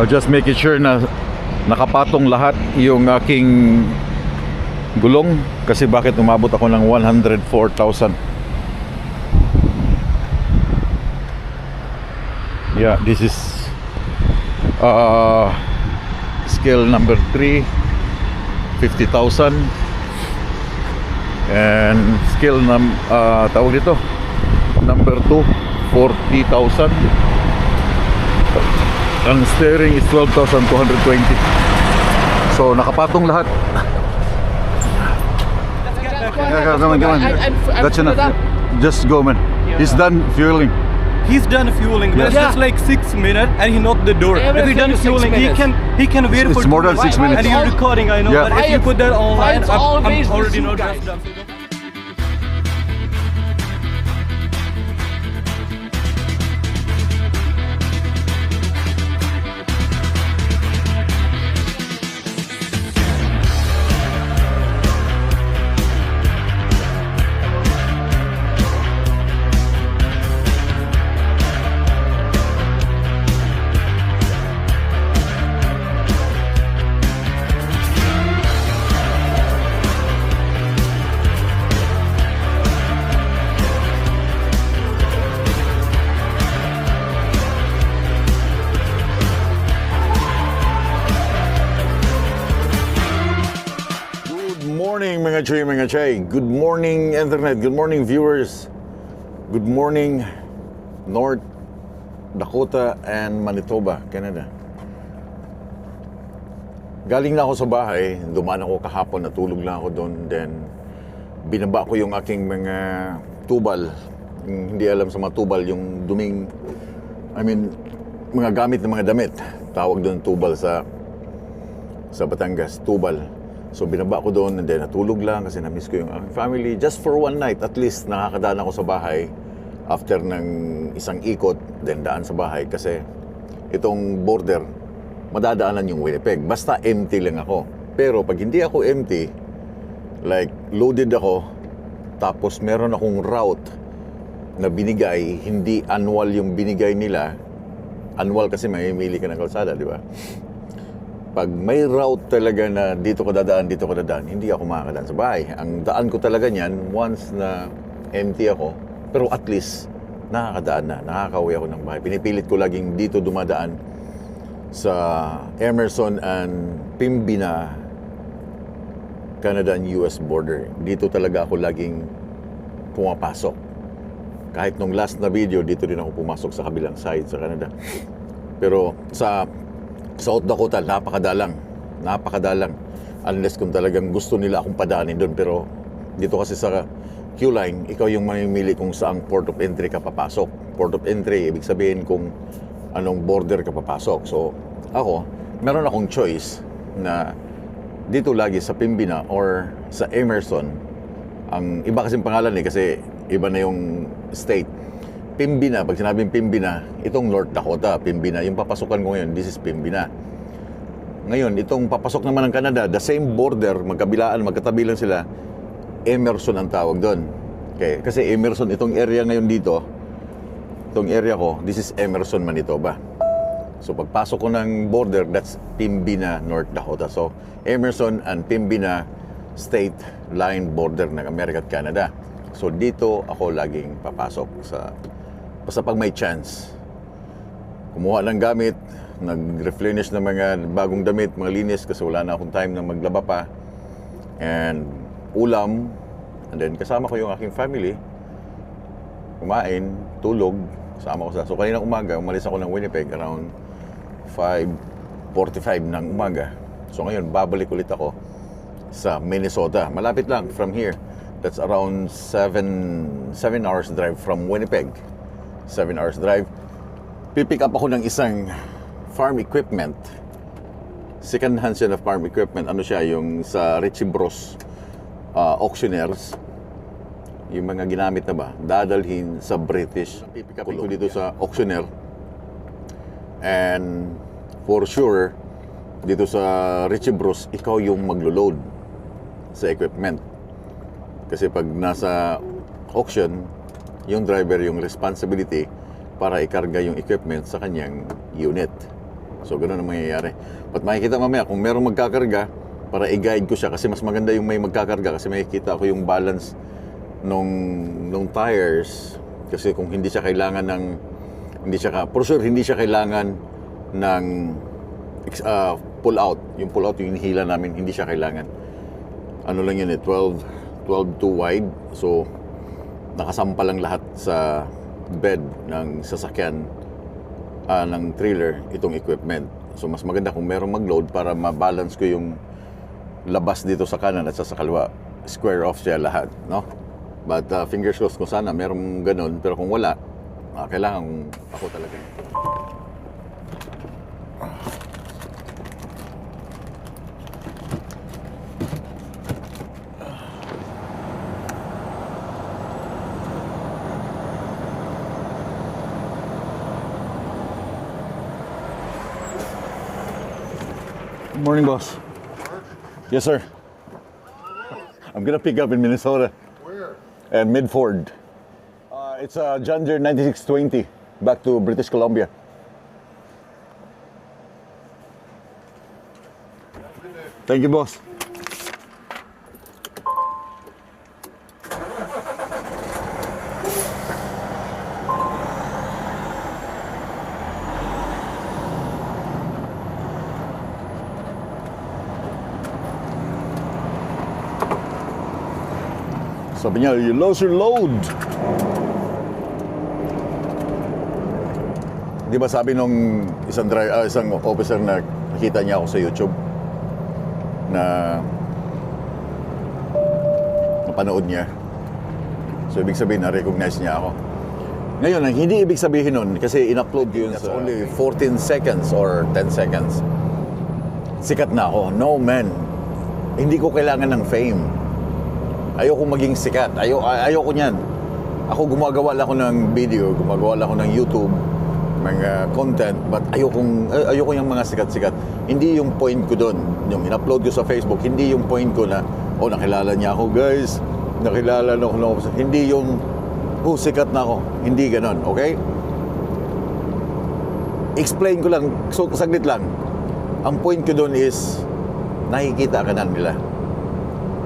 Just making sure na nakapatong lahat yung aking gulong, kasi bakit umabot ako ng 104,000. Yeah, this is scale number 3, 50,000, and scale tawag dito number 2, 40,000. Ang steering is 12,220. So nakapatong lahat. Come on. That's enough. Just go, man. He's done fueling. He's done fueling, but it's just like 6 minutes, and he knocked the door. If he done fueling, he can wait for It's more than 6 minutes. And you're recording, I know, Yeah. but if you put that online, I'm already not guys. dressed up. Good morning mga chay. Good morning internet. Good morning viewers. Good morning North Dakota and Manitoba, Canada. Galing na ako sa bahay. Dumaan ako kahapon. Natulog lang ako doon. Then binaba ko yung aking mga tubal. Hindi alam sa mga tubal. Yung duming, mga gamit ng mga damit. Tawag doon tubal sa Batangas. Tubal. So binaba ko doon and then natulog lang kasi na-miss ko yung aking family. Just for one night, at least nakakadaan ako sa bahay after ng isang ikot, then daan sa bahay kasi itong border, madadaanan yung Winnipeg. Basta empty lang ako. Pero pag hindi ako empty, like loaded ako, tapos meron akong route na binigay, hindi annual yung binigay nila. Annual kasi may mili ka ng kalsada, di ba? Pag may route talaga na dito ko dadaan, hindi ako makakadaan sa bahay. Ang daan ko talaga niyan, once na empty ako, pero at least nakakadaan na, nakakauwi ako ng bahay. Pinipilit ko laging dito dumadaan sa Emerson and Pembina, Canada and US border. Dito talaga ako laging pumapasok. Kahit nung last na video, dito din ako pumasok sa kabilang side sa Canada. Pero sa South Dakota, napakadalang. Unless kung talagang gusto nila akong padaanin doon. Pero dito kasi sa Q-Line, ikaw yung mamimili kung saang port of entry ka papasok. Port of entry, ibig sabihin kung anong border ka papasok. So, ako, meron akong choice na dito lagi sa Pembina or sa Emerson. Ang iba kasing pangalan kasi iba na yung state. Pembina, pag sinabing Pembina, itong North Dakota, Pembina. Yung papasukan ko ngayon, this is Pembina. Ngayon, itong papasok naman ng Canada, the same border, magkabilaan, magkatabi lang sila, Emerson ang tawag doon. Okay. Kasi Emerson, itong area ngayon dito, itong area ko, this is Emerson, Manitoba. So, pagpasok ko ng border, that's Pembina, North Dakota. So, Emerson and Pembina state line border ng America at Canada. So, dito ako laging papasok basta pag may chance. Kumuha ng gamit, nag-replenish ng mga bagong damit, mga linis kasi wala na akong time na maglaba pa. And ulam, and then kasama ko yung aking family. Kumain, tulog, kasama ko sa. So kanina umaga, umalis ako ng Winnipeg around 5:45 ng umaga. So ngayon, babalik ulit ako sa Minnesota. Malapit lang from here. That's around 7 hours drive from Winnipeg. 7 hours drive. Pipick up ako ng isang farm equipment. Second hand siya na farm equipment. Ano siya? Yung sa Richie Bros auctioneers. Yung mga ginamit na ba? Dadalhin sa British. Pipick up ko dito sa auctioneer. And for sure, dito sa Richie Bros, ikaw yung maglo-load sa equipment. Kasi pag nasa auction, yung driver yung responsibility para ikarga yung equipment sa kanyang unit. So, ganun ang mangyayari. But makikita mamaya kung merong magkakarga, para i-guide ko siya kasi mas maganda yung may magkakarga kasi makikita ko yung balance nung tires kasi kung hindi siya kailangan ng for sure hindi siya kailangan ng pull out. Yung pull out yung hinihila namin, hindi siya kailangan. Ano lang yun 12 too wide. So nakasampa lang lahat sa bed ng sasakyan ng trailer itong equipment. So mas maganda kung merong mag-load para ma-balance ko yung labas dito sa kanan at sa kaliwa. Square off siya lahat, no? But fingers crossed kung sana merong ganun. Pero kung wala, kailangan ako talaga. Good morning, boss. Yes, sir. I'm gonna pick up in Minnesota. Where? Midford. It's a John Deere 9620 back to British Columbia. Thank you, boss. Sabi niya, you lost your load. Di ba sabi nung isang officer na nakita niya ako sa YouTube na napanood niya. So ibig sabihin na-recognize niya ako. Ngayon, ang hindi ibig sabihin nun, kasi in-upload ko yun sa only 14 seconds or 10 seconds. Sikat na ako. No, man. Hindi ko kailangan ng fame. Ayoko maging sikat. Ayoko niyan. Ako gumagawa lang ako ng video, gumagawa lang ako ng YouTube, mga content, but ayoko yung mga sikat-sikat. Hindi yung point ko doon. Yung in-upload ko sa Facebook, hindi yung point ko na, nakilala niya ako, guys. Nakilala na ako. Hindi yung, sikat na ako. Hindi ganon, okay? Explain ko lang, so saglit lang. Ang point ko doon is, nakikita ka na nila.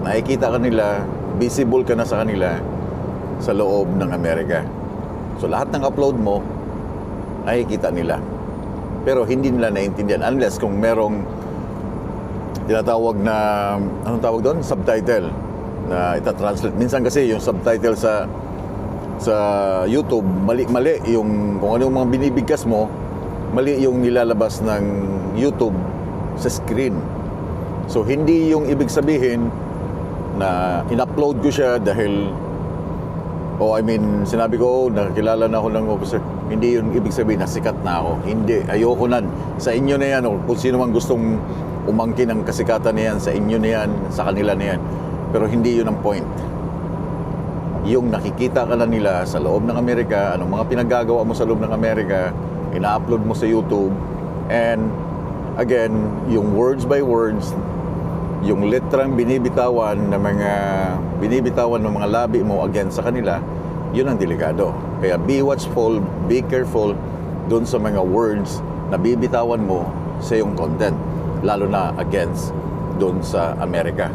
Nakikita ka nila, visible ka na sa kanila sa loob ng Amerika. So lahat ng upload mo, nakikita nila. Pero hindi nila naiintindihan unless kung merong tinatawag na, anong tawag doon? Subtitle na itatranslate. Minsan kasi yung subtitle sa YouTube, mali yung kung ano yung mga binibigkas mo, mali yung nilalabas ng YouTube sa screen. So hindi yung ibig sabihin na in-upload ko siya dahil sinabi ko, nakilala na ako ng officer. Hindi yun ibig sabihin na sikat na ako. Hindi, ayoko nan. Sa inyo na yan, o kung sino man gustong umangkin ng kasikatan na yan, sa inyo na yan, sa kanila na yan. Pero hindi yun ang point. Yung nakikita ka na nila sa loob ng Amerika, anong mga pinagagawa mo sa loob ng Amerika, ina-upload mo sa YouTube, and again, yung words by words, yung letrang binibitawan ng mga labi mo against sa kanila, yun ang delikado. Kaya be watchful, be careful doon sa mga words na bibitawan mo sa yung content, lalo na against doon sa Amerika.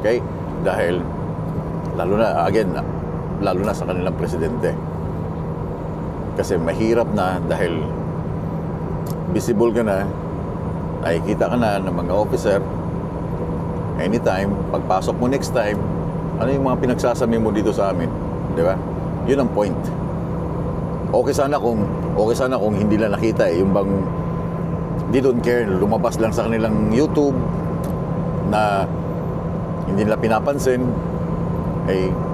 Okay? Dahil lalo na sa kanilang presidente. Kasi mahirap na dahil visible ka na, nakikita ka na ng mga officer. Anytime, pagpasok mo next time, ano yung mga pinagsasami mo dito sa amin? Di ba? Yun ang point. Okay sana kung hindi lang nakita yung bang they don't care, lumabas lang sa kanilang YouTube na hindi nila pinapansin,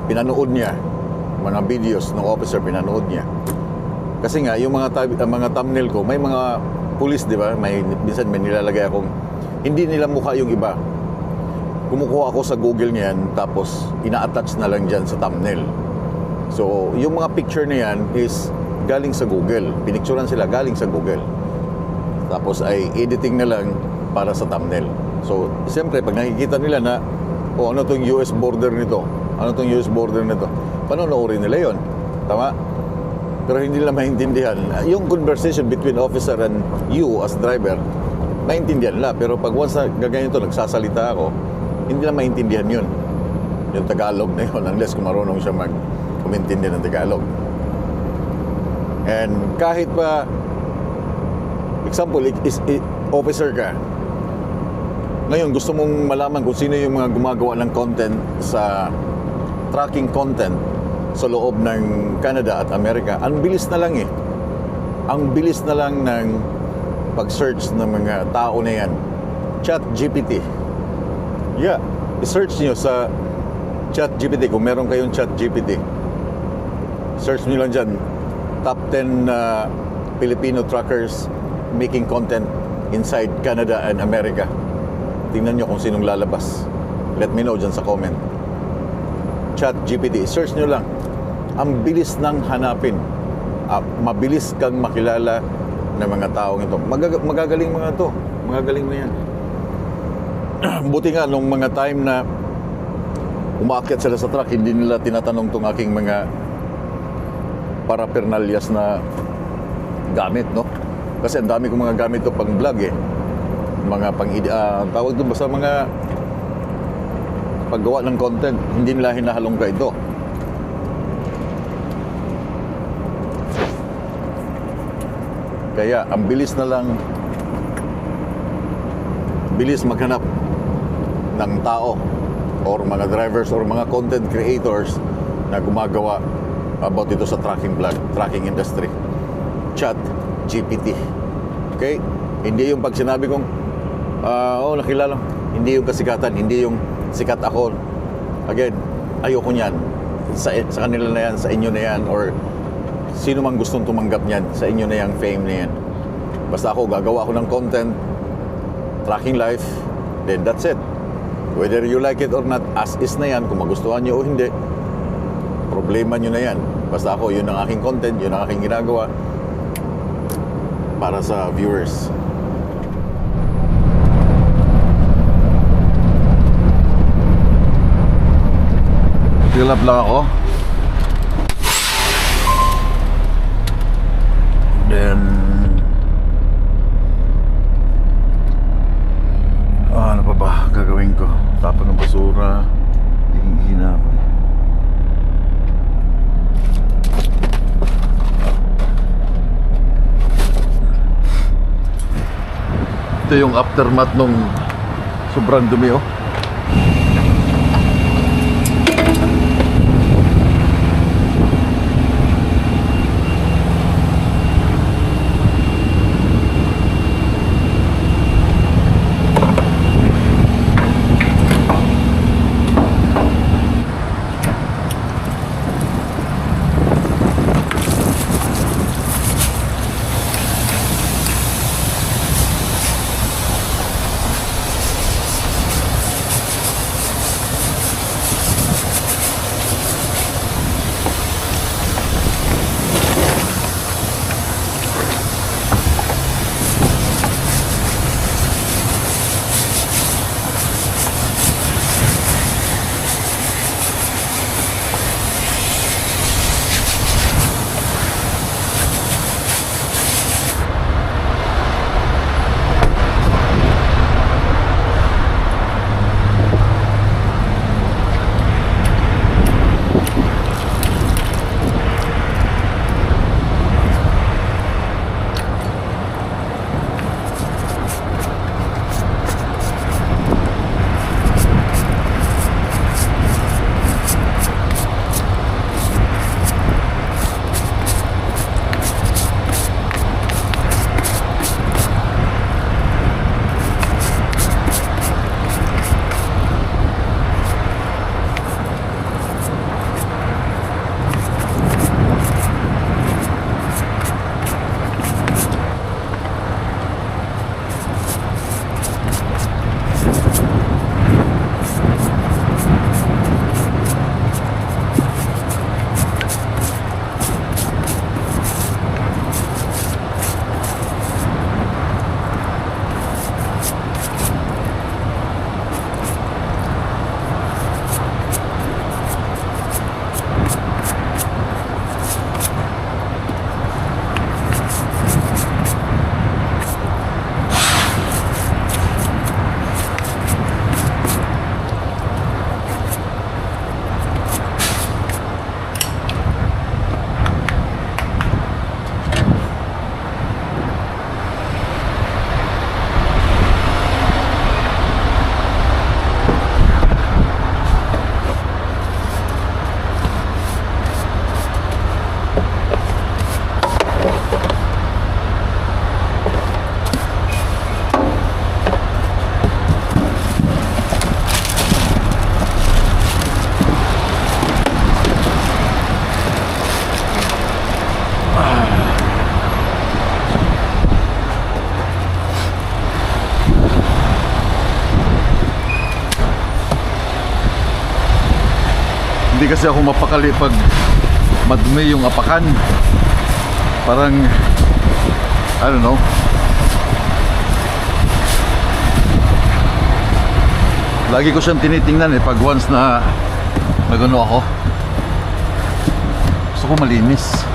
pinanood niya mga videos ng officer, pinanood niya. Kasi nga, yung mga thumbnail ko, may mga pulis, di ba? Minsan may nilalagay akong, hindi nila mukha yung iba. Kumukuha ako sa Google niyan, tapos ina-attach na lang dyan sa thumbnail. So, yung mga picture na yan is galing sa Google. Pinicturean sila galing sa Google. Tapos ay editing na lang para sa thumbnail. So, siyempre, pag nakikita nila na, ano tong US border nito? Ano tong US border nito? Panonoorin nila yon. Tama? Pero hindi nila maintindihan. Yung conversation between officer and you as driver, maintindihan nila. Pero pag once na gaganyan ito, nagsasalita ako, hindi nila maintindihan yun. Yung Tagalog na yun, unless kung marunong siya kumintindi ng Tagalog. And kahit pa, example, officer ka, ngayon gusto mong malaman kung sino yung mga gumagawa ng content sa tracking content sa loob ng Canada at Amerika, ang bilis na lang eh. Ang bilis na lang ng pag-search ng mga tao na yan. ChatGPT. Yeah, i-search nyo sa ChatGPT kung meron kayong ChatGPT. Search nyo lang dyan, top 10 Filipino truckers making content inside Canada and America. Tingnan nyo kung sinong lalabas. Let me know dyan sa comment. ChatGPT, search nyo lang. Ang bilis nang hanapin. Mabilis kang makilala ng mga taong ito. Magagaling mga to. Magagaling na yan. Buti nga nung mga time na umaakyat sila sa truck, hindi nila tinatanong tong aking mga parapernalyas na gamit, no? Kasi ang dami kong mga gamit to pang vlog eh. Mga tawag doon basta mga paggawa ng content, hindi nila hinahalongga ito. Kaya ang bilis na lang, bilis maghanap ng tao or mga drivers or mga content creators na gumagawa about ito sa tracking industry. ChatGPT. Okay? Hindi yung pag sinabi kong nakilala. Hindi yung kasikatan, hindi yung sikat ako. Again, ayoko niyan. Sa kanila na yan, sa inyo na yan, or sino mang gustong tumanggap niyan, sa inyo na yung fame na yan. Basta ako, gagawa ako ng content, tracking life, then that's it. Whether you like it or not, as is na yan, kung magustuhan niyo o hindi, problema niyo na yan. Basta ako, yun ang aking content, yun ang aking ginagawa para sa viewers. Fill up lang ako. Then ano pa ba gagawin ko? Tapon ng basura. Hihina ako. Ito yung aftermath nung sobrang dumi, oh. Hindi kasi ako mapakali pag madumi yung apakan. Parang, I don't know. Lagi ko siyang tinitingnan pag once na nagano ako. Gusto ko malinis.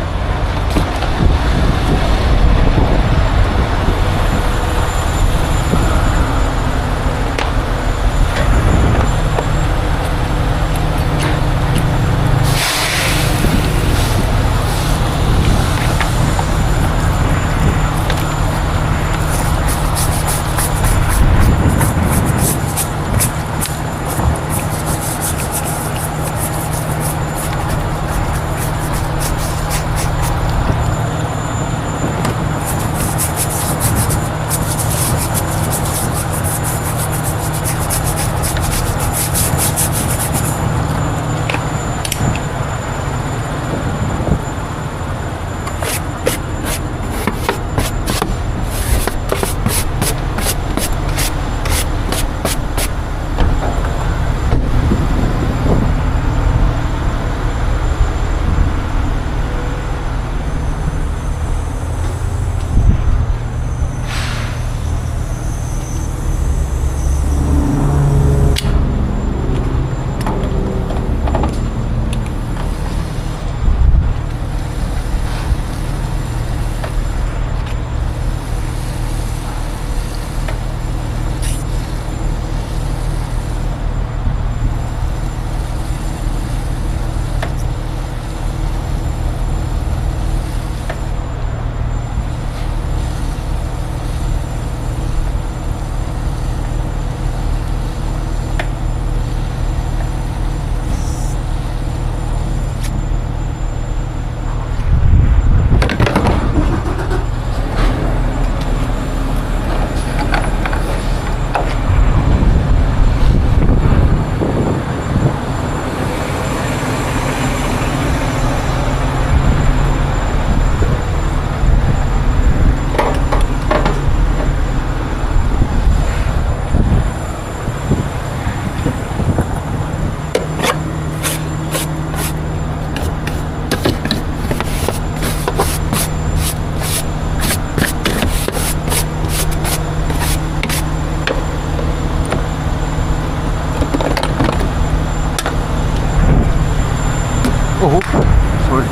Oh, sorry.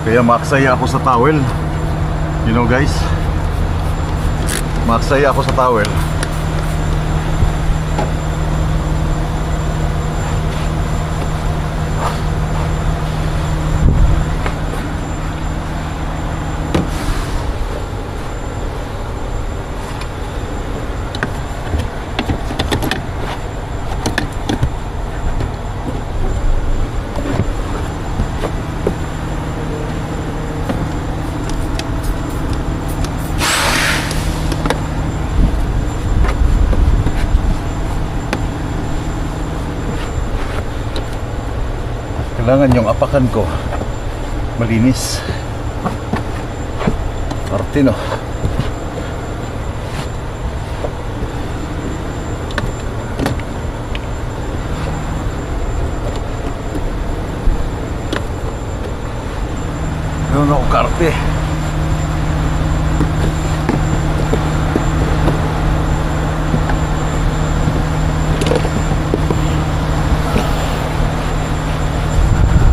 Kaya maaksaya ako sa towel. You know guys, maaksaya ako sa towel. Kailangan yung apakan ko malinis. Arte, no? Meron ako karte.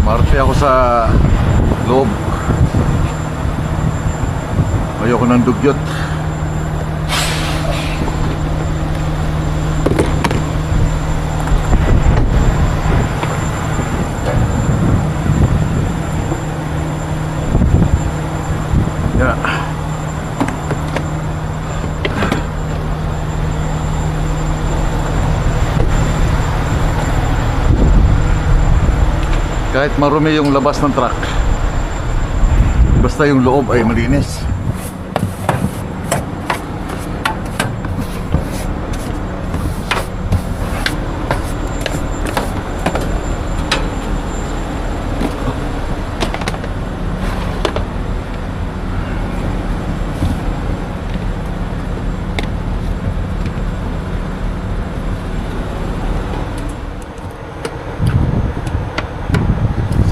Marte ako sa loob. Ayoko ng dugyot. Yeah. Kahit marumi yung labas ng truck, basta yung loob ay malinis.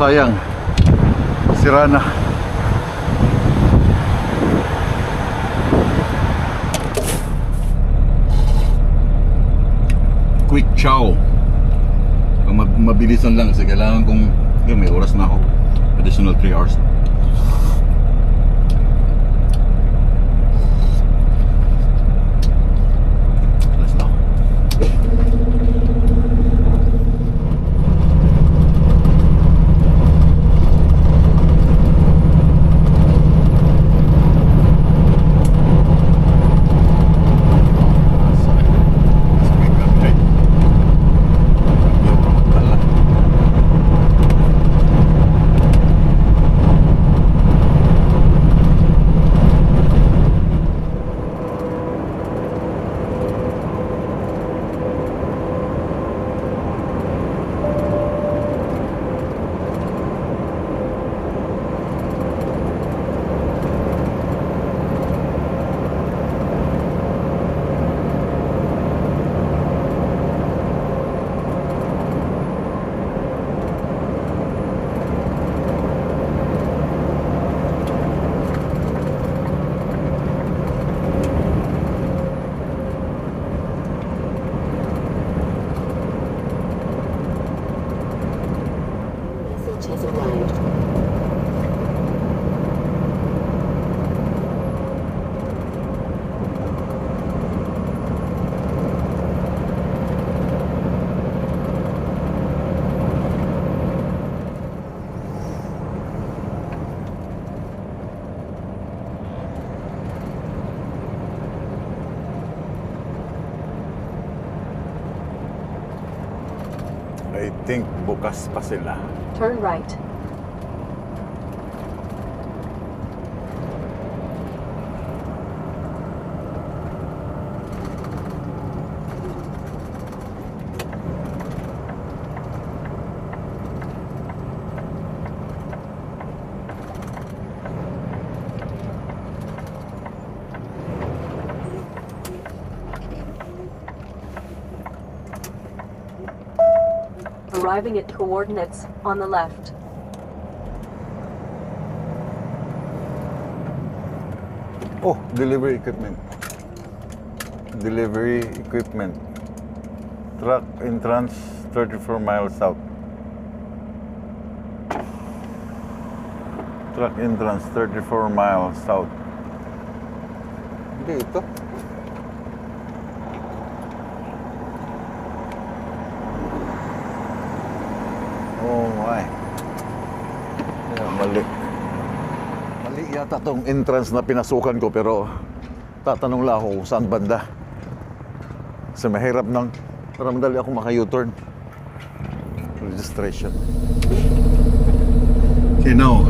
sayang. Sira na. Quick chow. Mabilisan lang kasi kailangan kong yun, may oras na ako. Additional 3 hours. Let's go. Message has arrived. I think bukas pa sila. Turn right. Arriving at coordinates on the left. Oh, delivery equipment. Delivery equipment. Truck entrance 34 miles south. Truck entrance 34 miles south. Hindi ito. Oh my. Yeah, mali. Mali yata tong entrance na pinasukan ko pero tatanong lang ako kung saan banda. Kasi mahirap nang para madali ako maka-U-turn. Registration. Okay, now.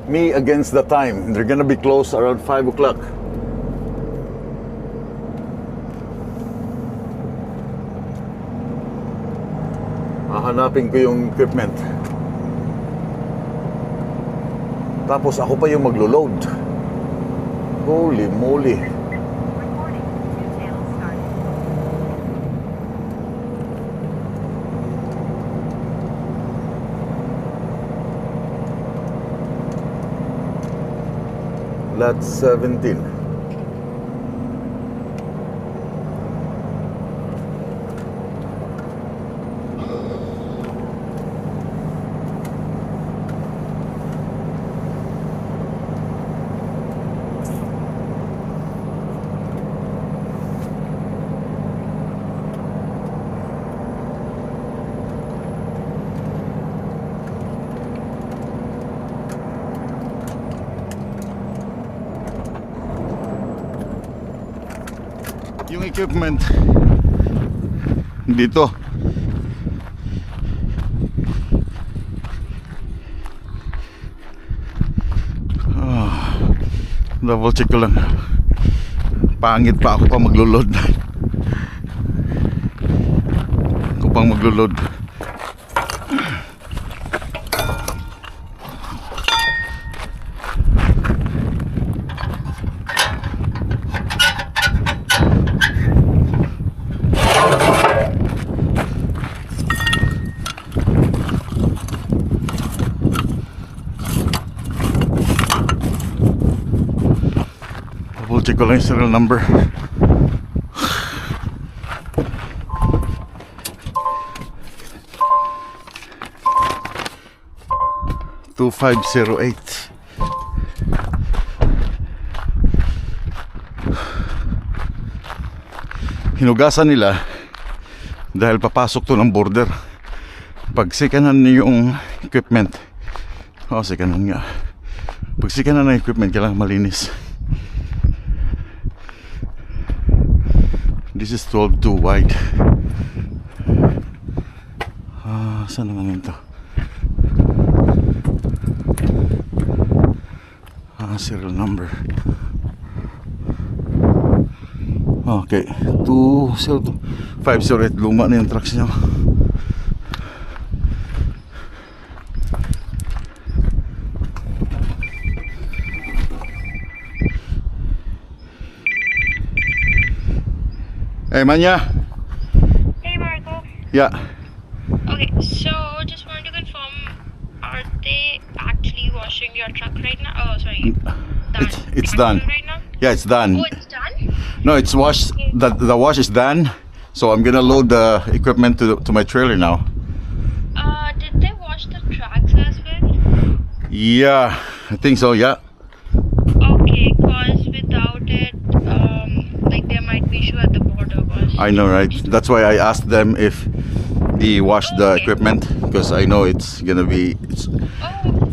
Me against the time. They're gonna be closed around 5 o'clock. Hahanapin ko yung equipment. Tapos ako pa yung maglo-load. Holy moly. Lot 17. Yung equipment dito. Double check ko lang. Pangit pa ako pa maglo-load. Ako pang maglo-load. check ko lang yung serial number. Two 2508. Hinugasan nila dahil papasok to ng border. Pag sikanan yung equipment, sikanan nga. Pag sikanan ng equipment, kailangan malinis. This is 12.2 wide. Saan naman ito? Serial number. Okay, 508. Luma na yung trucks niya. Hey, Manya. Hey Marco. Yeah. Okay, so just wanted to confirm, are they actually washing your truck right now? Oh, sorry. Done. It's Are done. you right now? Yeah, it's done. Oh, it's done? No, it's washed. The wash is done. So I'm gonna load the equipment to my trailer now. Did they wash the tracks as well? Yeah, I think so. Yeah. Okay, cause without it, like there might be issue at the border. I know, right? That's why I asked them if they wash the Okay. equipment, because I know it's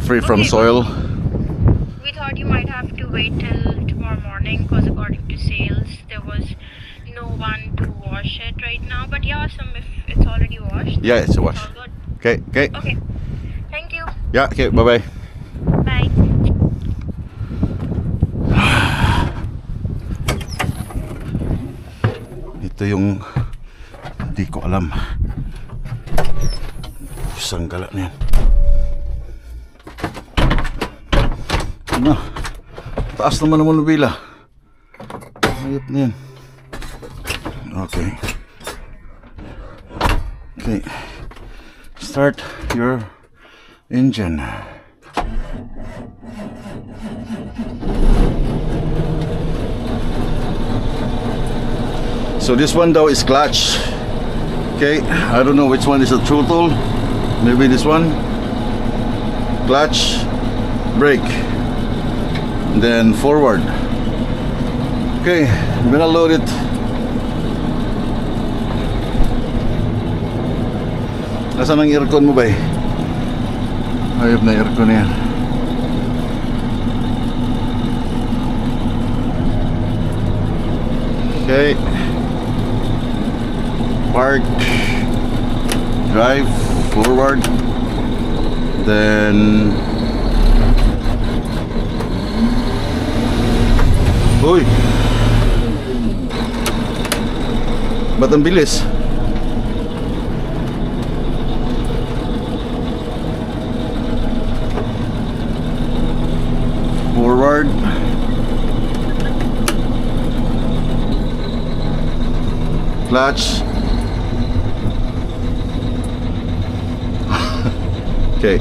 free from okay, soil. We thought you might have to wait till tomorrow morning, cause according to sales, there was no one to wash it right now. But yeah, awesome if it's already washed. Yeah, it's a wash. All good. Okay, okay. Okay. Thank you. Yeah, okay, bye-bye. Bye. Ito yung hindi ko alam. Isang gala na yan. Ano? Taas naman ang manubila. Ayot na yan. Okay. Okay. Start your engine. So this one though is clutch. Okay, I don't know which one is the throttle. Maybe this one. Clutch, brake, then forward. Okay, I'm gonna load it. Nasaan ang aircon mo ba eh? Ayop na aircon na yan. Okay. Park, drive forward, then uy, ba't ang bilis? Forward, clutch. Okay.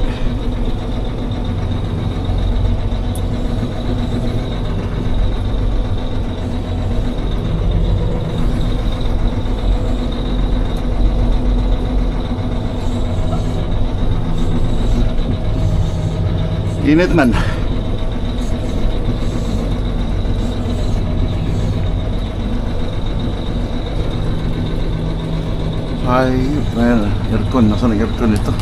Init man. Ay, well, aircon. Nasaan ang aircon ito?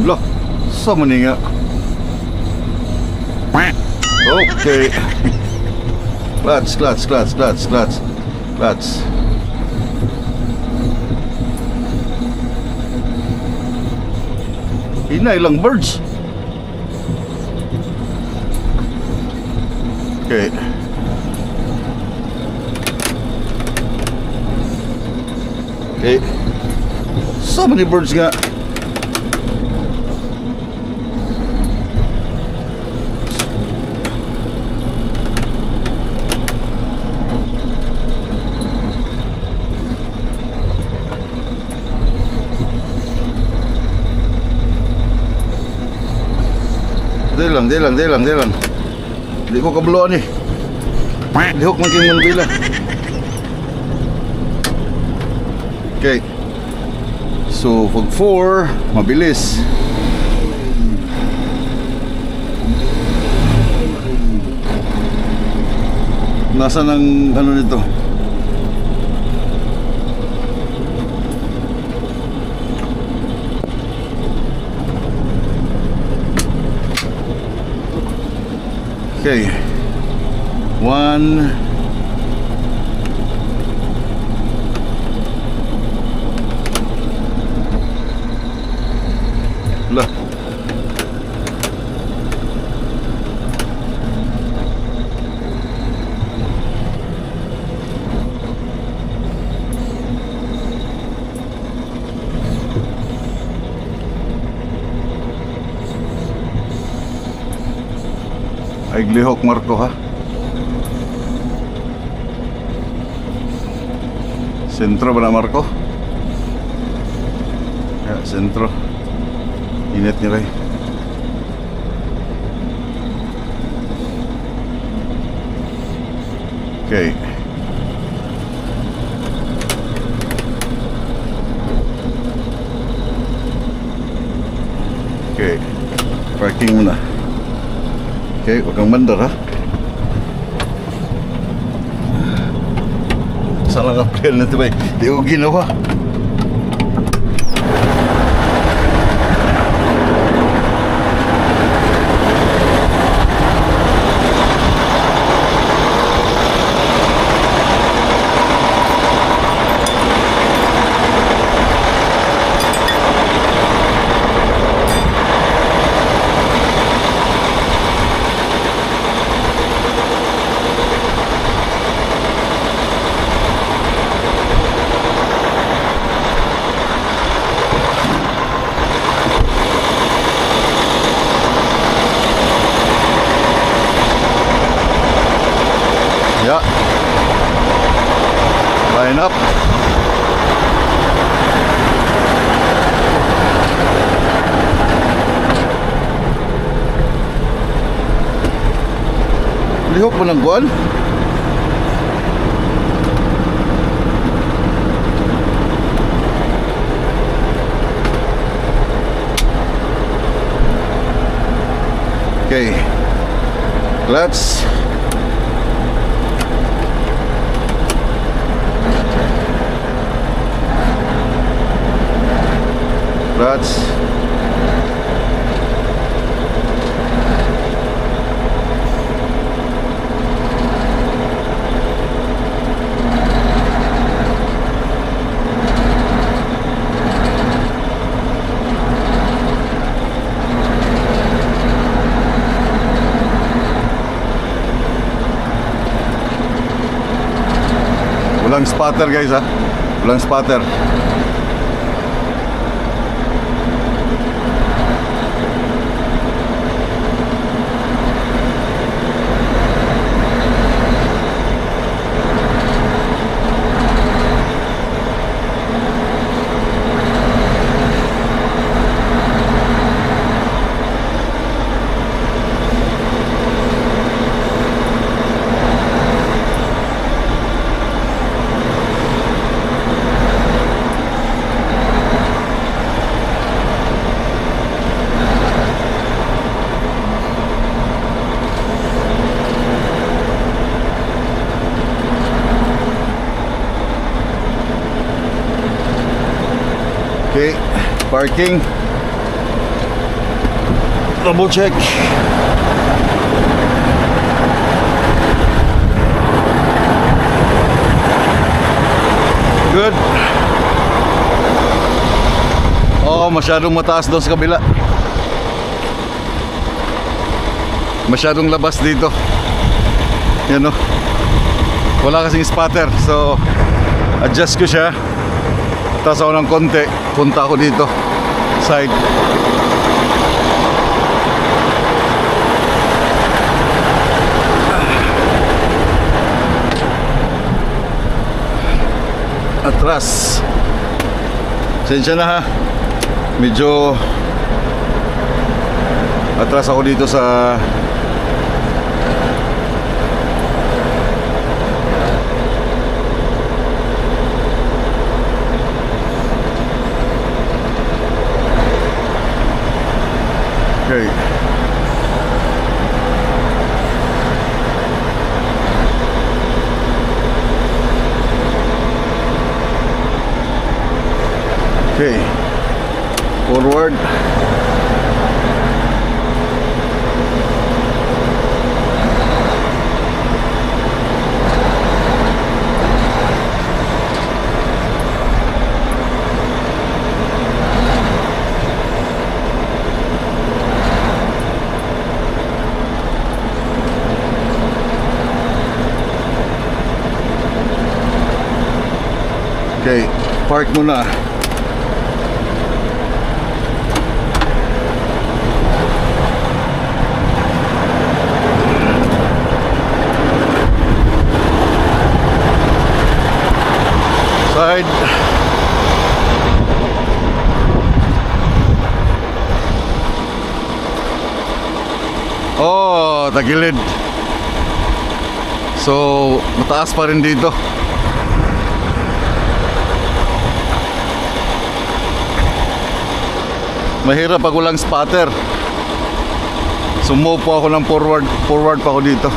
Loh, sama nih nggak? Okay. Clutch. Hinay lang birds. Okay. Okay. So many birds nga. lang. Di ko kabloan eh. Lihok man king manubila. Okay. So, pag 4, mabilis. Nasaan ang ano nito? Okay. 1. Lah. Ay glihok Marco ha. Sentro ba na Marco? Ya, sentro. Init niya rin. Okay. Okay. Parking muna. Okay, huwag kang mandar ha. Saan lang ang plan na ito ba? Di ko ginawa. Yeah. Line up. Lihok mo ng buwan? Okay. Clutch. Clutch. Walang spatter guys ha. Walang spatter. Okay, parking. Double check. Good. Oh, masyadong mataas doon sa kabila. Masyadong labas dito. Yan o. Wala kasing spatter. So, adjust ko siya. Tapos ako ng konti, punta ako dito side. Atras. Sensya na ha. Medyo Atras ako dito sa okay. Okay. Forward. Okay, park muna. Side. Oh, tagilid. So, mataas pa rin dito. Mahirap pag walang spotter. Sumupo ako ng forward pa ako dito.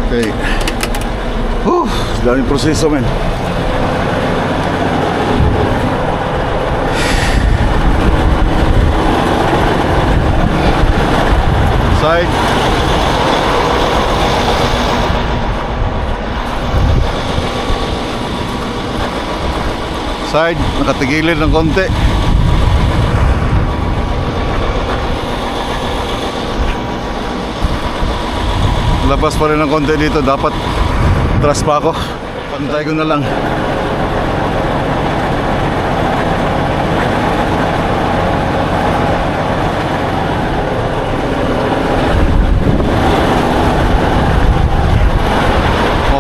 Okay. Daming proseso, men. Side. Side, nakatigilid ng konti. Labas pa rin ng konti dito. Dapat atras pa ako. Pantay ko na lang.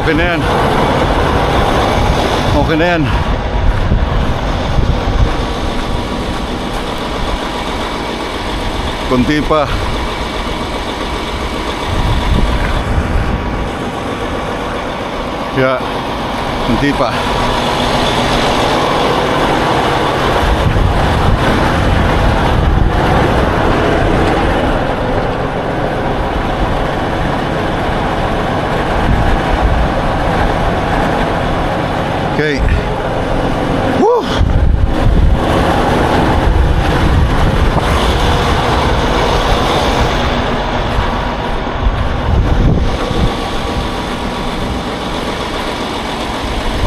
Okay na yan. Okay na yan. Kunti pa. Ya, kunti pa. Okay. Woo!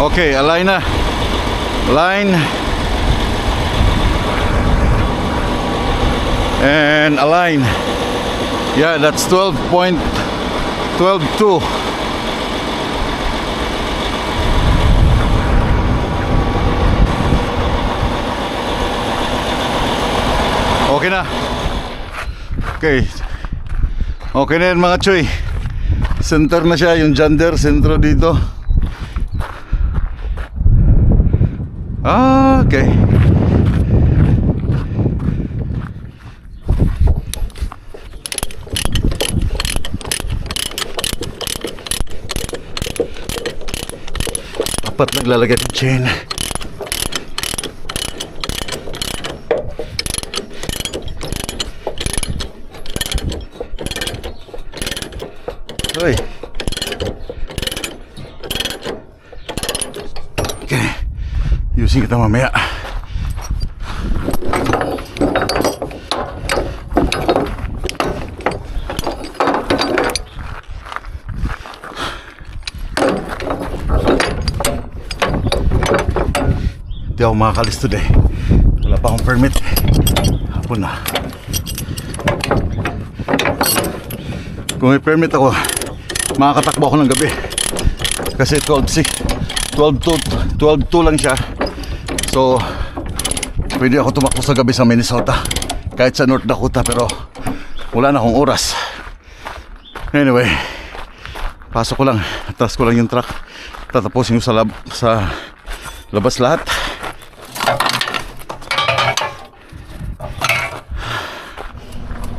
Okay, align na. Line. And align. Yeah, that's 12.122. Okay na. Okay. Okay na yan mga choy. Center na siya, yung gender sentro dito. Okay. dapat naglalagay ng chain. Hoy. Okay. Using kita mamaya. Hindi ako makakalis today. Wala pa akong permit. Hapon na. Kung may permit ako, makakatakbo ako ng gabi. Kasi 12 to lang siya. So, pwede ako tumakbo sa gabi sa Minnesota. Kahit sa North Dakota, pero wala na akong oras. Anyway, pasok ko lang. Atras ko lang yung truck. Tatapusin ko sa labas lahat.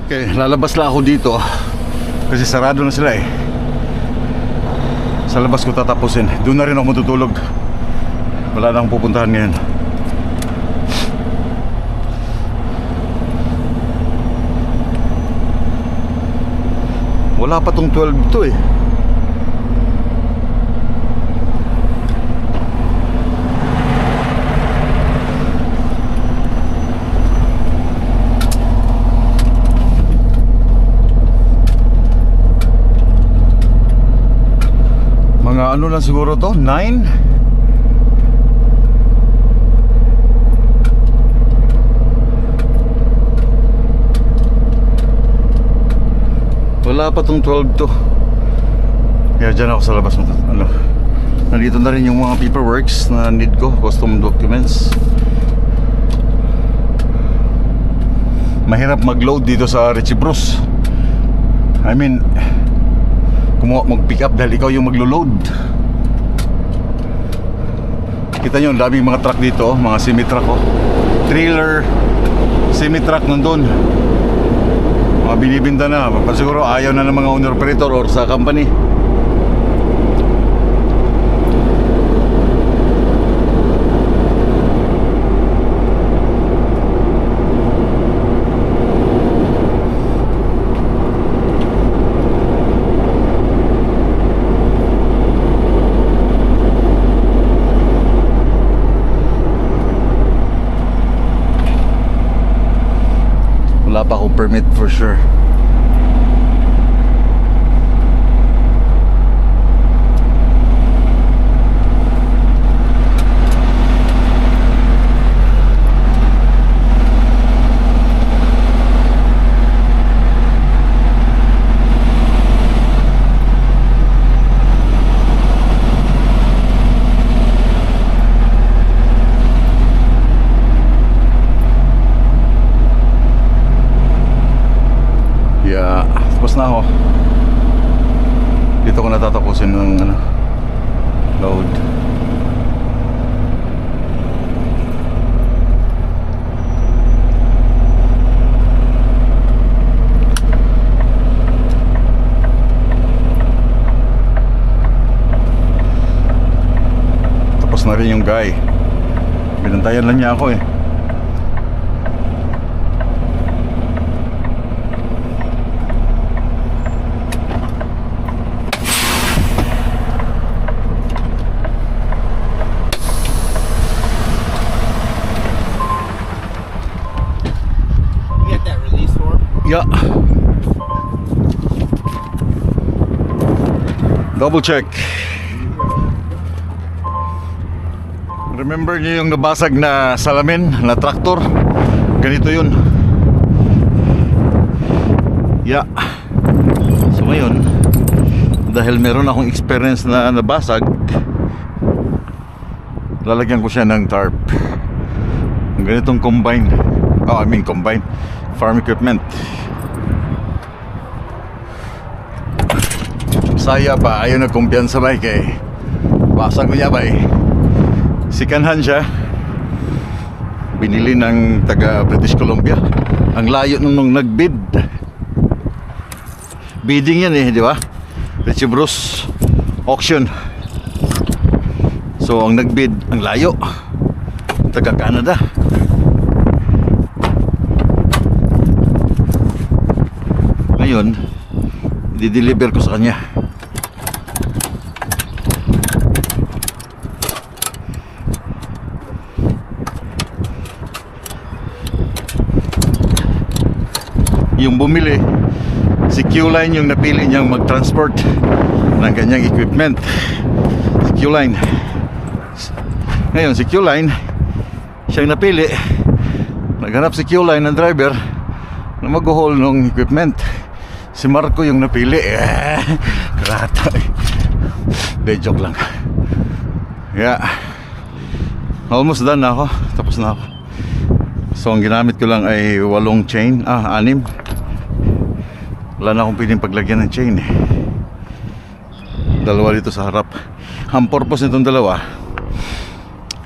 Okay, lalabas lang ako dito kasi sarado na sila eh. Sa labas ko tatapusin. Doon na rin ako matutulog. Wala na akong pupuntahan ngayon. Wala pa tong 12 to eh. Mga ano lang siguro to? 9? Wala pa tong 12 to. Kaya dyan ako sa labas. Ano, nandito na rin yung mga paperworks na need ko. Custom documents. Mahirap mag-load dito sa Richie Bruce. I mean, mag-pick up dahil ikaw yung maglo-load. Kita nyo, daming mga truck dito, mga semi-truck oh. Trailer, semi-truck nandun. Mga binibinta na, siguro ayaw na ng mga owner-operator or sa company. Wala pa akong permit for sure. Yeah, tapos na ako. Dito ko natatapusin ng load. Tapos na rin yung guy. Binantayan lang niya ako eh. Yeah. Double check. Remember niyo yung nabasag na salamin na traktor? Ganito yun. Yeah. So ngayon, dahil meron akong experience na nabasag, lalagyan ko siya ng tarp. Ganitong combine. Combine farm equipment. Saya pa, ayaw na kumpiyansa ba kay basag ko niya ba eh. Sikanhan siya. Binili ng taga British Columbia. Ang layo nung nagbid. Bidding yan eh, di ba? Richie Bruce auction. So ang nagbid, ang layo, taga Canada. Ngayon, di-deliver ko sa kanya. Yung bumili, si Q-Line yung napili niyang mag-transport ng kanyang equipment. Si Q-Line. Ngayon si Q-Line siyang napili. Naghanap si Q-Line ng driver na mag-haul ng equipment. Si Marco yung napili. Karata. De, joke lang. Yeah. Almost done na ako. Tapos na ako. So ang ginamit ko lang ay 8 chain. 6. Wala na akong pwedeng paglagyan ng chain eh. 2 dito sa harap. Ang purpose nitong 2,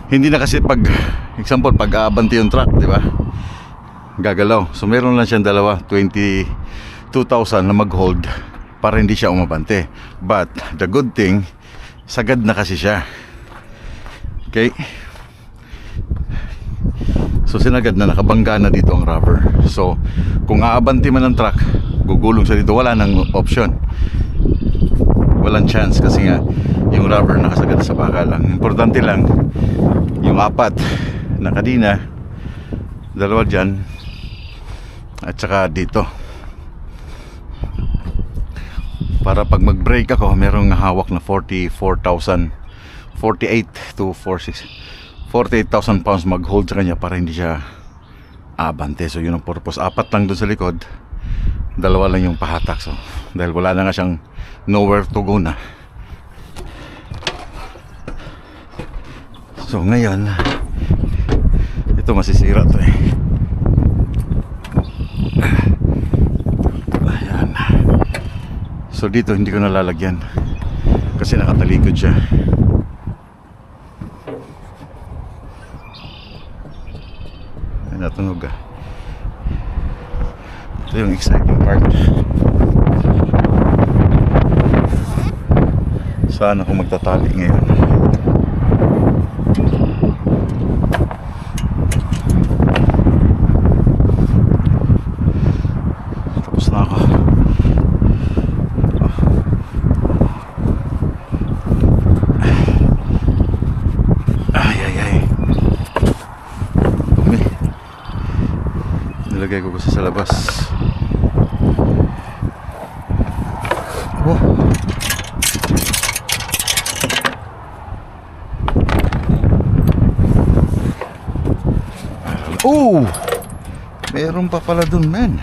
hindi na kasi pag example pag aabanti yung truck, di ba? Gagalaw. So meron lang siyang 22,000 na mag-hold para hindi siya umabante. But the good thing, sagad na kasi siya. Okay? So sinagad na, nakabangga na dito ang rubber. So kung aabanti man ang truck, gugulong siya dito, wala nang option. Walang chance kasi nga yung rubber nakasagad sa bakalan. Importante lang yung 4 na kadina, 2 dyan at saka dito, para pag mag-brake ako merong hawak na 48,000 to 48,000 pounds mag-hold sa kanya para hindi siya abante. So yun ang purpose. 4 lang doon sa likod, 2 lang yung pahatak. So dahil wala na nga siyang nowhere to go na. So ngayon, ito masisira to eh. Ayan. So dito hindi ko nalalagyan kasi nakatalikod siya. Ay, natunog ah. Ito yung exciting part. Saan ako magtatali ngayon? Tapos na ako. Ay. Dumi. Nilagay ko kasi sa labas. Oh. Oh! Meron pa pala dun, man.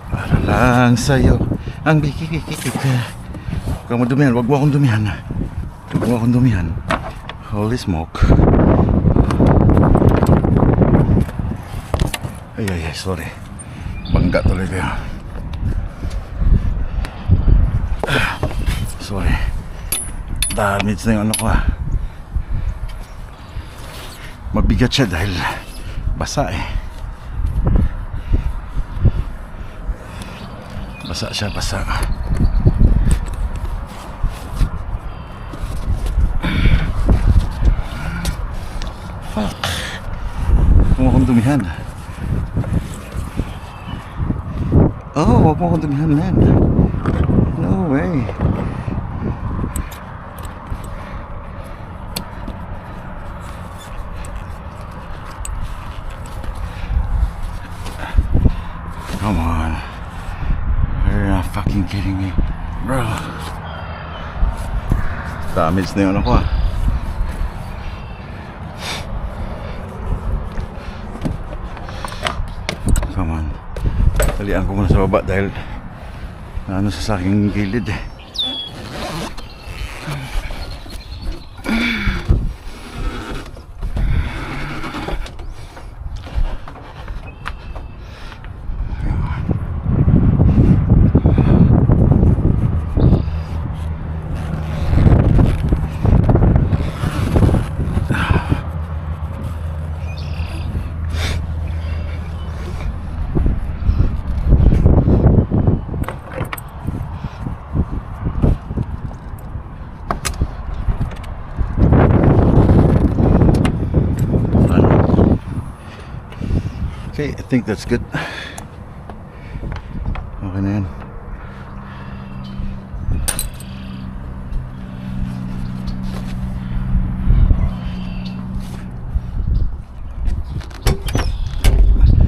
Para lang sa'yo ang bikikikik. Huwag mo dumihan, huwag mo akong dumihan. Huwag mo akong dumihan. Holy smoke. Ay, sorry. Bangga tuloy kayo. Sorry. Damage na yung ano ko ah. Mabigat siya dahil basa eh. Basa siya, basa. Fuck. Huwag mo akong dumihan. Oh, huwag mo akong dumihan, man. No way. Come on. You're not fucking kidding me, bro. Damage na yun ako ah. Come on. Talian ko muna sa baba dahil ano sa aking gilid eh. Okay, I think that's good. Okay na yan.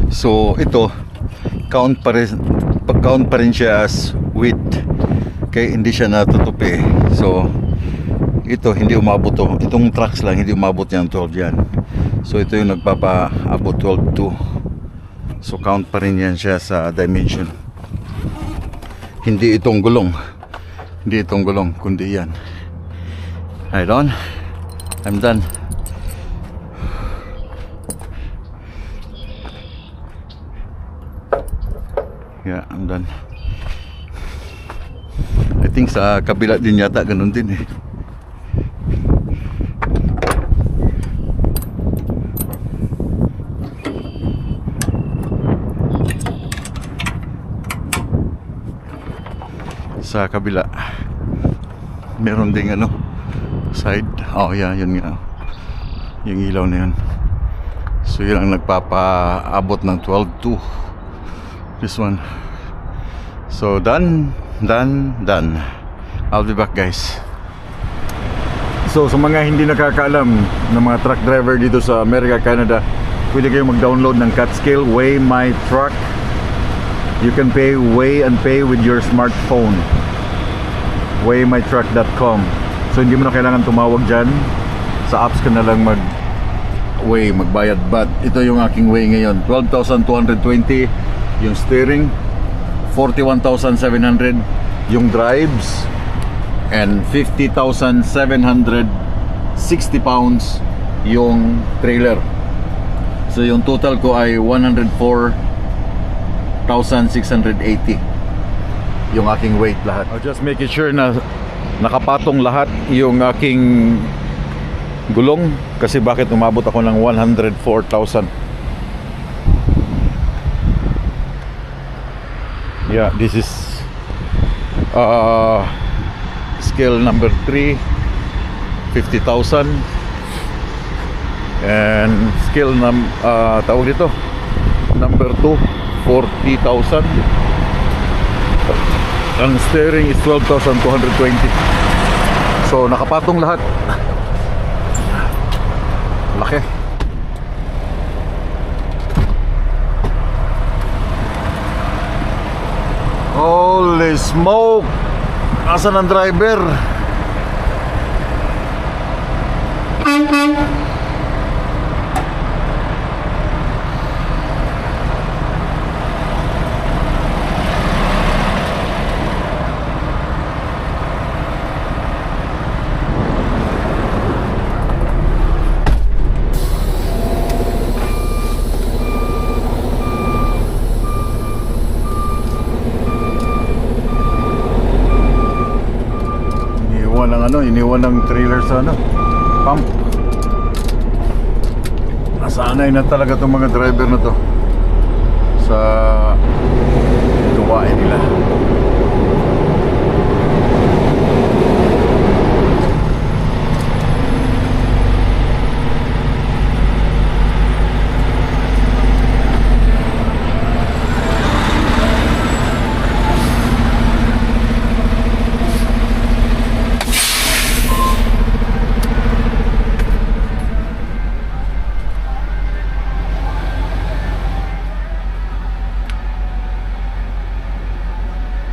So ito count pa rin siya as width, kaya hindi siya natutupi. So ito hindi umabot to. Itong trucks lang hindi umabot yan 12 yan. So ito yung nagpapaabot 12 to. So count pa rin yan siya sa dimension. Hindi itong gulong. Hindi itong gulong, kundi yan. Right on. I'm done. Yeah, I'm done. I think sa kabila din yata ganun din eh. Sa kabila meron ding ano side. Oh yeah, yun nga. Yung ilaw na yun. So yun ang nagpapaabot ng 12 to this one. So done. I'll be back, guys. So sa mga hindi nakakaalam ng mga truck driver dito sa America, Canada, pwede kayong mag-download ng Catscale Weigh My Truck. You can weigh and pay with your smartphone. weighmytruck.com. So hindi mo na kailangan tumawag dyan. Sa apps ka na lang magbayad. But ito yung aking weigh ngayon, 12,220 yung steering, 41,700 yung drives, and 50,760 pounds yung trailer. So yung total ko ay 104,680 yung aking weight lahat. I'll just make it sure na nakapatong lahat yung aking gulong, kasi bakit umabot ako ng 104,000. Yeah, this is scale number 3, 50,000, and scale tawag dito number 2, 40,000. Ang steering is 12,220. So nakapatong lahat. Laki. Holy smoke! Asan ang driver? Iniwan ng trailer sa pump. Nasanay na talaga itong mga driver na to sa gawain nila.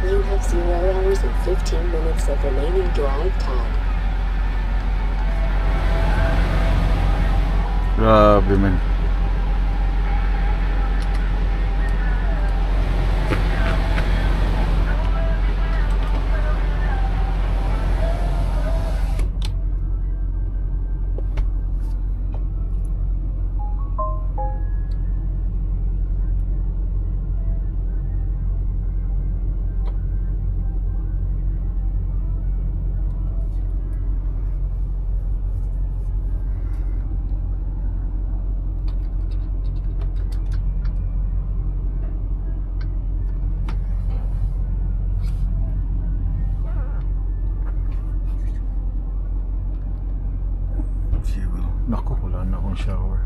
You have 0 hours and 15 minutes of remaining drive time. Grabe man. Naku, wala na akong shower.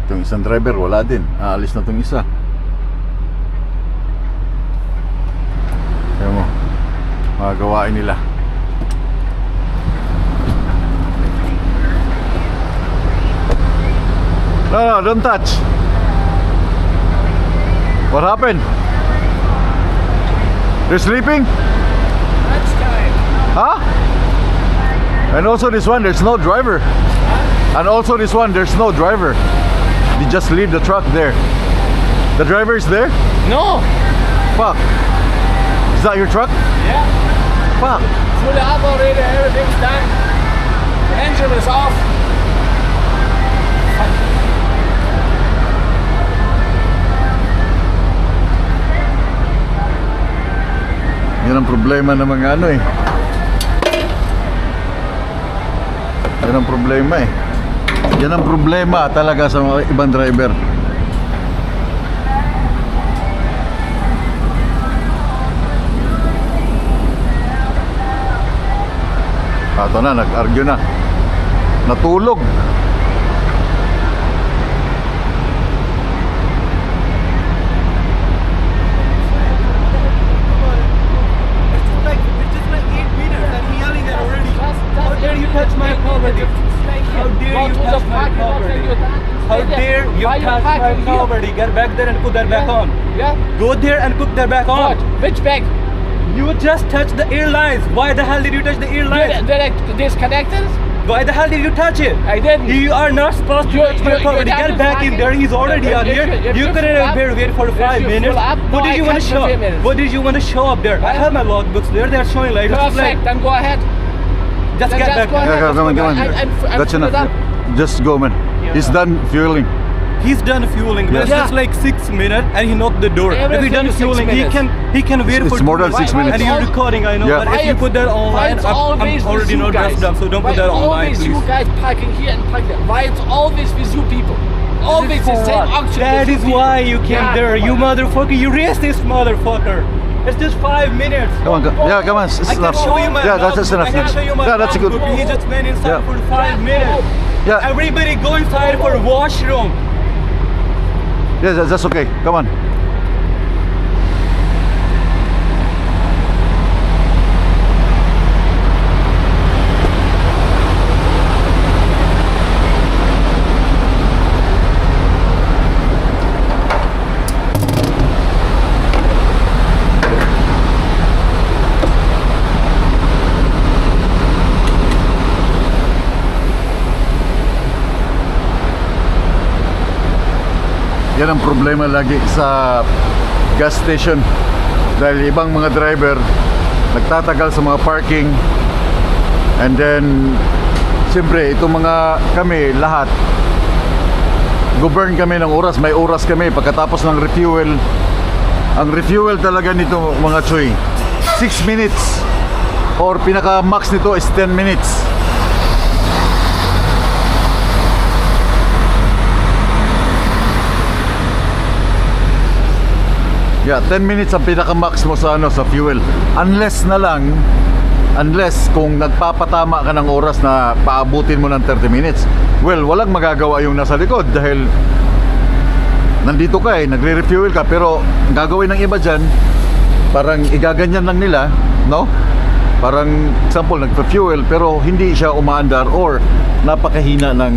Itong isang driver, wala din. Aalis na itong isa. Kaya mo, mga gawain nila. No, don't touch. What happened? They're sleeping? Huh? And also this one, there's no driver. And also this one, there's no driver. They just leave the truck there. The driver is there? No! Fuck. Is that your truck? Yeah. Fuck. Fully operated, everything's done. The engine is off. Yan ang problema ng mga ano eh. Yan ang problema eh. Yan ang problema talaga sa mga ibang driver. Ito na, nag-argue na. Natulog. It's just like 8 meters and he yelling at already. How dare you touch my property? How dare you touch my property? How dare you touch my property? Get back there and put that back on. Yeah? Go there and put that back on. What? Which bag? You just touched the airlines. Why the hell did you touch the airlines? They're disconnected? Why the hell did you touch it? I didn't. You are not supposed to touch my property. dad Get is back in talking. there. He's already out here. If You you're couldn't full up- wait for if 5 you're minutes. full up, What no, did you I want to can't show? for 3 minutes. What did you want to show up there? I have my logbooks there. They're showing like Perfect, then go ahead. Just Then get just back. go ahead. Yeah, come on, come on. I'm That's full it enough. up. Just go, man. He's done fueling. He's done fueling. But it's Yeah. just like 6 minutes, and he knocked the door. If he Everything done is 6 fueling, he minutes. can wait It's for more than 2 6 minutes. minutes. And you're recording, I know. Yeah. But if you put that online, I'm already not dressed up, so don't put that online, Always please. you guys parking here and parking there. Why it's always with you people? Always the same auction. That with is you people. why you came Yeah. there, you motherfucker. You racist motherfucker. It's just 5 minutes. Come on, yeah, come on. It's I can enough. show you my Yeah, that's logbook. enough. I can show you my Yeah, that's good. logbook. He just went inside Yeah. for 5 minutes. Yeah, Everybody go inside for washroom. yeah, that's okay. Come on. Yan ang problema lagi sa gas station. Dahil ibang mga driver nagtatagal sa mga parking. And then siyempre itong mga kami lahat govern kami ng oras, may oras kami pagkatapos ng refuel. Ang refuel talaga nito mga choy 6 minutes or pinaka max nito is 10 minutes. Yeah, 10 minutes ang pinaka-max mo sa ano sa fuel. Unless kung nagpapatama ka ng oras na paabutin mo ng 30 minutes. Well, walang magagawa yung nasa likod dahil nandito ka nagre-refuel ka, pero ang gagawin ng iba diyan parang igaganyan lang nila, no? Parang example nagpa-fuel pero hindi siya umaandar or napakahina ng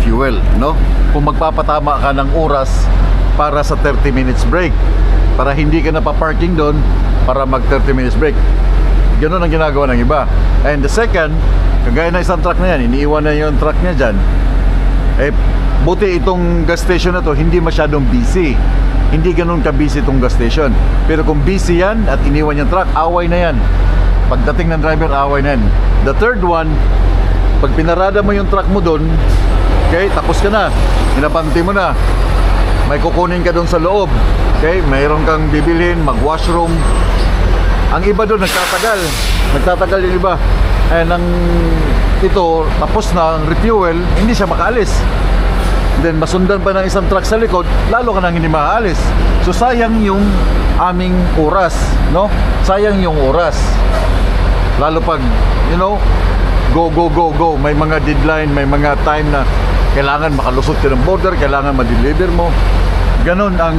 fuel, no? Kung magpapatama ka ng oras para sa 30 minutes break, para hindi ka napaparking doon para mag 30 minutes break. Ganun ang ginagawa ng iba. And the second, kagaya na isang truck na yan, iniiwan na yung truck niya dyan, buti itong gas station na to hindi masyadong busy. Hindi ganun ka-busy itong gas station. Pero kung busy yan at iniwan yung truck, away na yan. Pagdating ng driver, away na yan. The third one, pag pinarada mo yung truck mo doon, okay, tapos ka na, inapanti mo na, may kukunin ka doon sa loob, okay, mayroon kang bibilhin, mag-washroom, Ang iba doon nagtatagal yung iba. Nang ito tapos na ang refuel, hindi siya makaalis. Then masundan pa ng isang truck sa likod, lalo ka nang hindi makaalis. So sayang yung aming oras, no? Sayang yung oras. Lalo pag, you know, go. May mga deadline, may mga time na kailangan makalusot ka ng border, kailangan ma-deliver mo. Ganon ang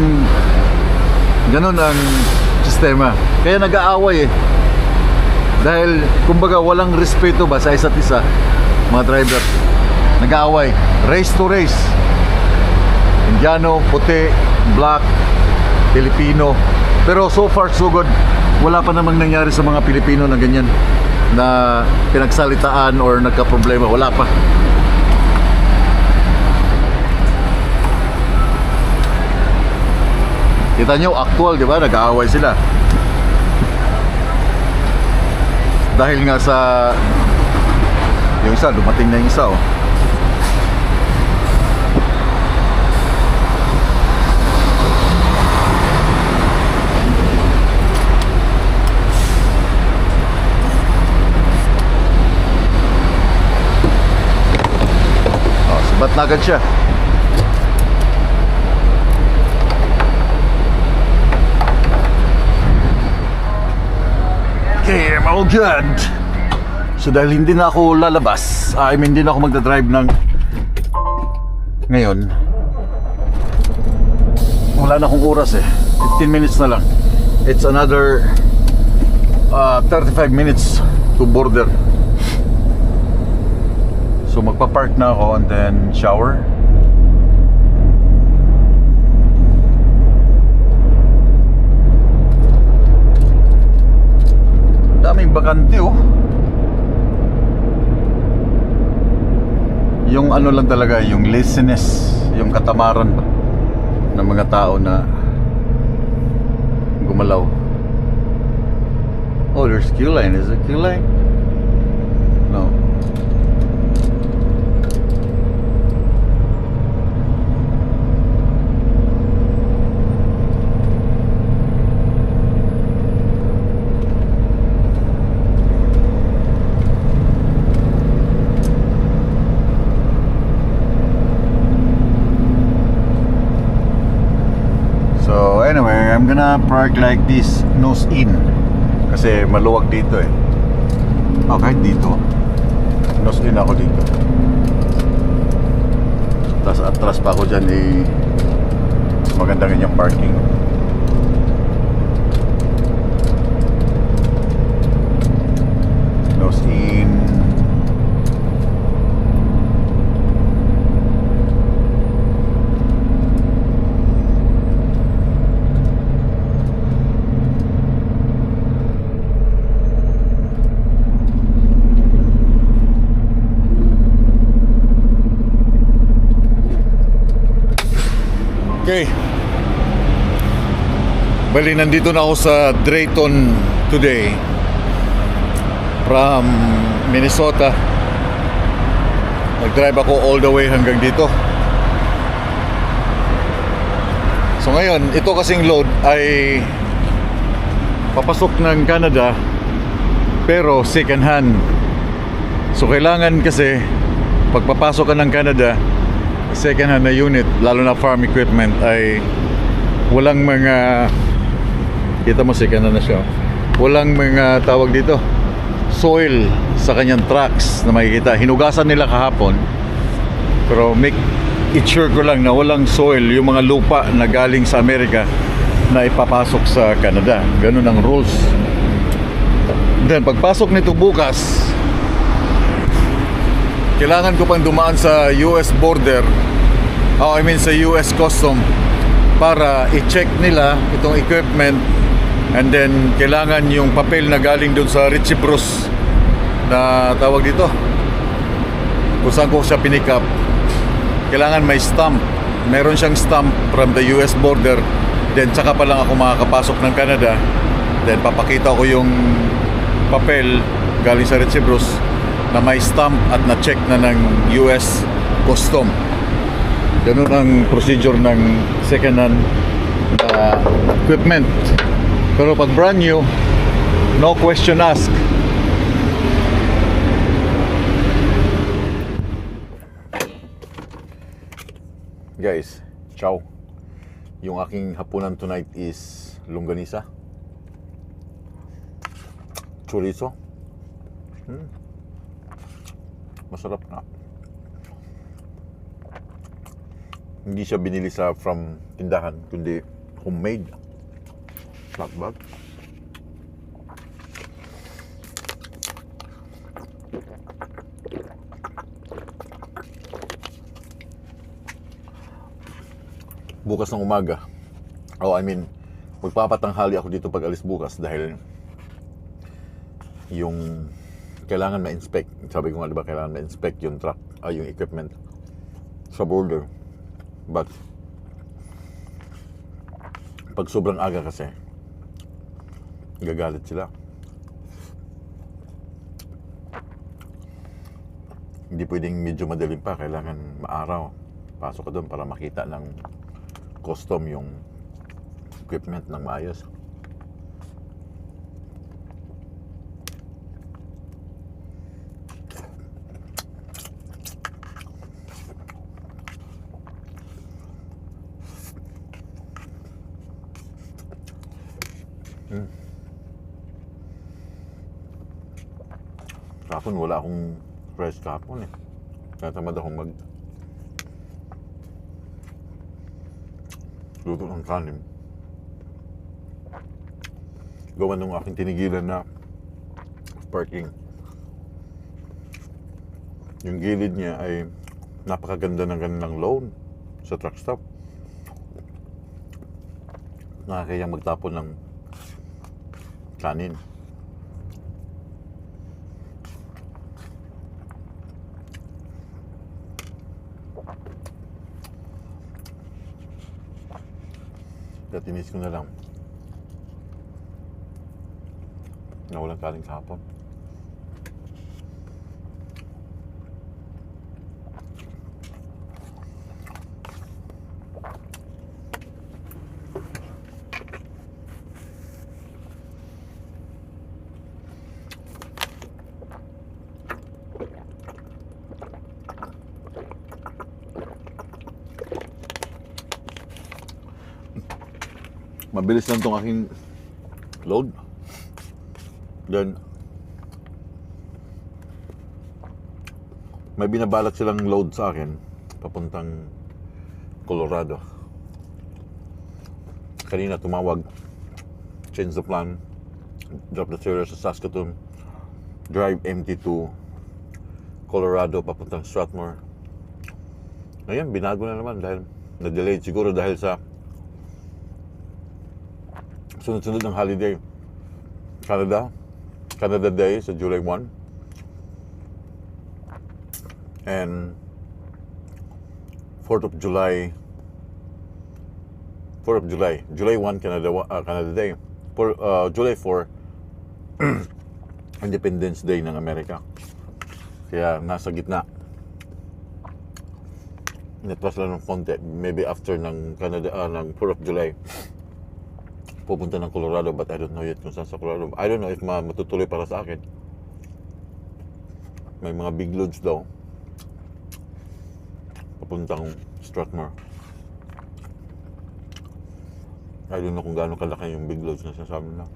sistema. Kaya nag-aaway eh. Dahil kumbaga walang respeto ba sa isa't isa, mga driver. Nag-aaway, race to race. Indiano, puti, black, Filipino. Pero so far so good, wala pa namang nangyari sa mga Pilipino na ganyan, na pinagsalitaan or nagka-problema. Wala pa. Kita nyo, actual, di ba? Nag-aaway sila. Dahil nga sa yung isa, dumating na yung isa, oh. Sabat na agad siya. Okay, I'm all good. So dahil hindi na ako lalabas, hindi na ako magdadrive ng ngayon. Wala na akong oras eh. 15 minutes na lang. It's another 35 minutes to border. So magpa-park na ako and then shower. Daming bakante oh. Yung ano lang talaga, yung laziness, yung katamaran ba ng mga tao na gumalaw. Oh, there's queue line. Is it queue line? No. So anyway, I'm gonna park like this, nose in. Kasi maluwag dito eh. Oh, kahit dito. Nose in ako dito. Tapos atras pa ako dyan eh. Maganda ganyang parking. Nose in. Okay. Bali, nandito na ako sa Drayton today from Minnesota. Nag-drive ako all the way hanggang dito. So ngayon, ito kasing load ay papasok ng Canada pero second hand. So kailangan kasi pagpapasok ka ng Canada, second hand na unit, lalo na farm equipment, ay walang mga, kita mo second hand na siya, walang mga tawag dito, soil sa kanyang trucks na makikita. Hinugasan nila kahapon, pero make it sure ko lang na walang soil, yung mga lupa na galing sa Amerika na ipapasok sa Canada. Ganun ang rules. Then pagpasok nito bukas, kailangan ko pang dumaan sa US border, sa US custom, para i-check nila itong equipment, and then kailangan yung papel na galing doon sa Richie Bruce na tawag dito, kung saan ko siya pinick up, kailangan may stamp. Meron siyang stamp from the US border, then tsaka pa lang ako makakapasok ng Canada. Then papakita ko yung papel galing sa Richie Bruce na may stamp at na-check na ng US Custom. Ganun ang procedure ng second-hand equipment. Pero pag brand new, No question asked. Guys, ciao. Yung aking hapunan tonight is longganisa, chorizo. Masarap na. Hindi siya binili from tindahan, kundi homemade. Flatbag. Bukas ng umaga, magpapatanghali ako dito pag alis bukas dahil yung kailangan ma-inspect. Sabi ko nga, diba, kailangan ma-inspect yung truck, yung equipment sa border. But pag sobrang aga kasi, gagalit sila. Hindi pwedeng medyo madilim pa, kailangan maaraw. Pasok ka doon para makita ng custom yung equipment ng maayos. Kahapon wala akong fresh kahapon eh. Kaya tamad akong luto ng kanin. Gawa nung aking tinigilan na parking. Yung gilid niya ay napakaganda ng kanilang lawn sa truck stop. Nakakayang magtapon ng kanin. Kaya tinis ko na lang na walang kanin kahapon. Mabilis lang tong aking load. Then may binabalak silang load sa akin papuntang Colorado. Kanina tumawag, change the plan, drop the trailer sa Saskatoon, drive empty to Colorado papuntang Strathmore. Ngayon binago na naman dahil na-delayed siguro dahil sa sunod-sunod ng holiday. Canada Day sa July 1. And 4th of July. July 1, Canada Day. July 4, Independence Day ng Amerika. Kaya nasa gitna. Natwas lang ng konti. Maybe after ng ng 4th of July. Pupunta ng Colorado, but I don't know yet kung saan sa Colorado. I don't know if matutuloy para sa akin. May mga big loads daw papuntang Strathmore. I don't know kung gaano kalaki yung big loads na sinasabi na.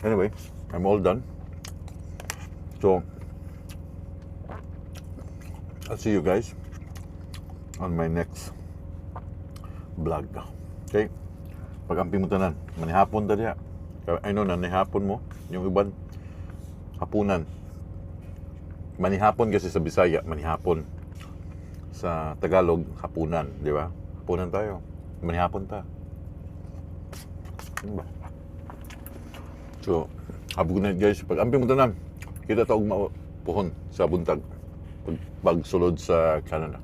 Anyway, I'm all done. So I'll see you guys on my next vlog. Okay? Pag ampi mo tanan, manihapon ta diha. I know na nihapon mo, yung iban hapunan. Manihapon kasi sa Bisaya, manihapon. Sa Tagalog, hapunan, di ba? Hapunan tayo. Manihapon ta. Ano ba? So, have a good night guys. Pag ampi mo tanan, kita taog maupuhon sa buntag pagsulod sa Canada.